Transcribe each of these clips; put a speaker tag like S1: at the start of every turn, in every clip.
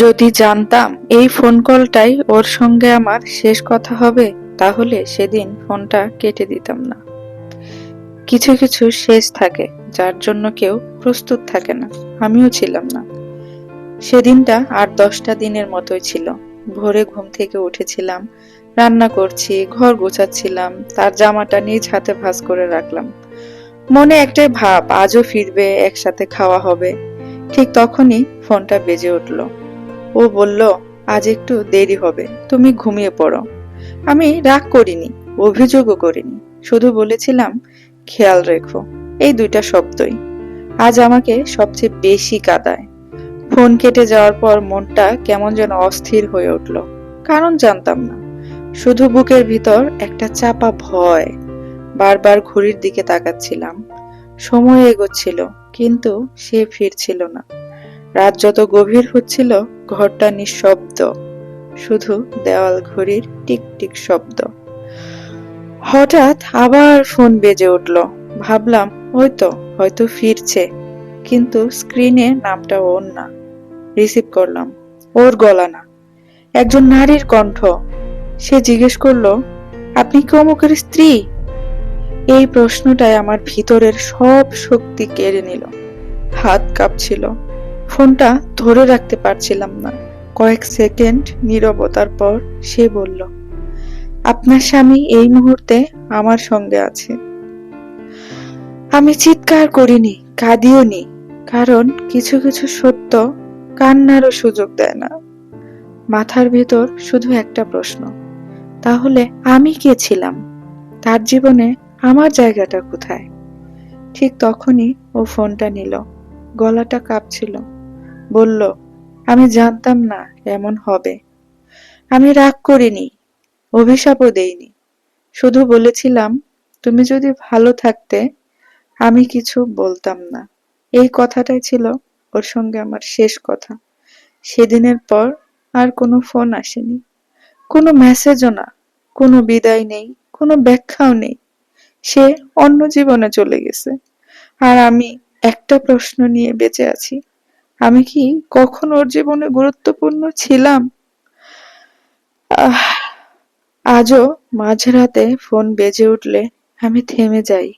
S1: যদি জানতাম এই ফোন কলটাই ওর সঙ্গে আমার শেষ কথা হবে, তাহলে সেদিন ফোনটা কেটে দিতাম না। কিছু কিছু শেষ থাকে, যার জন্য কেউ প্রস্তুত থাকে না। আমিও ছিলাম না। সেদিনটা আর 10টা দিনের মতোই ছিল। ভোরে ঘুম থেকে উঠেছিলাম, রান্না করছি, ঘর গোছাচ্ছিলাম, তার জামাটা নিজ হাতে ভাঁজ করে রাখলাম। মনে একটাই ভাব, আজও ফিরবে, একসাথে খাওয়া হবে। ঠিক তখনই ফোনটা বেজে উঠলো। ও বলল, আজ একটু দেরি হবে, তুমি ঘুমিয়ে পড়ো। আমি রাগ করিনি, অভিযোগও করিনি, শুধু বলেছিলাম খেয়াল রেখো। এই দুইটা শব্দই আজ আমাকে সবচেয়ে বেশি কাঁদায়। ফোন কেটে যাওয়ার পর মনটা কেমন যেন অস্থির হয়ে উঠল। কারণ জানতাম না, শুধু বুকের ভিতর একটা চাপা ভয়। বারবার ঘড়ির দিকে তাকাচ্ছিলাম, সময় এগোচ্ছিল, কিন্তু সে ফিরছিল না। রাত যত গভীর হচ্ছিল, ঘরটা নিঃশব্দ, শুধু দেওয়াল ঘড়ির টিক টিক শব্দ। হঠাৎ আবার ফোন বেজে উঠল। ভাবলাম হয়তো ফিরছে, কিন্তু স্ক্রিনে নামটা ওর না। রিসিভ করলাম, ওর গলা না, একজন নারীর কণ্ঠ। সে জিজ্ঞেস করলো, আপনি কি অমুকের স্ত্রী? এই প্রশ্নটাই আমার ভিতরের সব শক্তি কেড়ে নিল। হাত কাঁপছিল, ফোনটা ধরে রাখতে পারছিলাম না। কয়েক সেকেন্ড নীরবতার পর সে বলল, আপনার স্বামী এই মুহূর্তে আমার সঙ্গে আছে। আমি চিৎকার করিনি, কাঁদিও নি, কারণ কিছু কিছু সত্য কান্নারও সুযোগ দেয় না। মাথার ভেতর শুধু একটা প্রশ্ন, তাহলে আমি কে ছিলাম? তার জীবনে আমার জায়গাটা কোথায়? ঠিক তখনই ও ফোনটা নিল, গলাটা কাঁপছিল। বলল, আমি জানতাম না এমন হবে। আমি রাগ করিনি, অভিশাপও দেইনি, শুধু বলেছিলাম, তুমি যদি ভালো থাকতে আমি কিছু বলতাম না। এই কথাটাই ছিল ওর সঙ্গে আমার শেষ কথা। সেদিনের পর আর কোনো ফোন আসেনি, কোনো মেসেজও না, কোনো বিদায় নেই, কোনো ব্যাখ্যাও নেই। সে অন্য জীবনে চলে গেছে, আর আমি একটা প্রশ্ন নিয়ে বেঁচে আছি, আমি কি কখনো ওর জীবনে গুরুত্বপূর্ণ ছিলাম? আহ আজও মাঝরাতে ফোন বেজে উঠলে আমি থেমে যাই,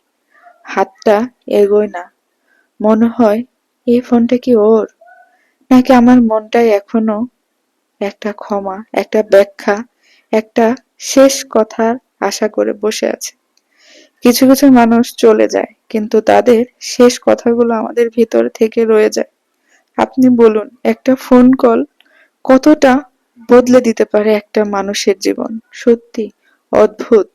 S1: হাতটা এগোয় না। মনে হয়, এই ফোনটা কি ওর, নাকি আমার মনটাই এখনো একটা ক্ষমা, একটা ব্যাখ্যা, একটা শেষ কথার আশা করে বসে আছে। কিছু কিছু মানুষ চলে যায়, কিন্তু তাদের শেষ কথাগুলো আমাদের ভিতর থেকে রয়ে যায়। আপনি বলুন, একটা ফোন কল কতটা বদলে দিতে পারে একটা মানুষের জীবন। সত্যি অদ্ভুত।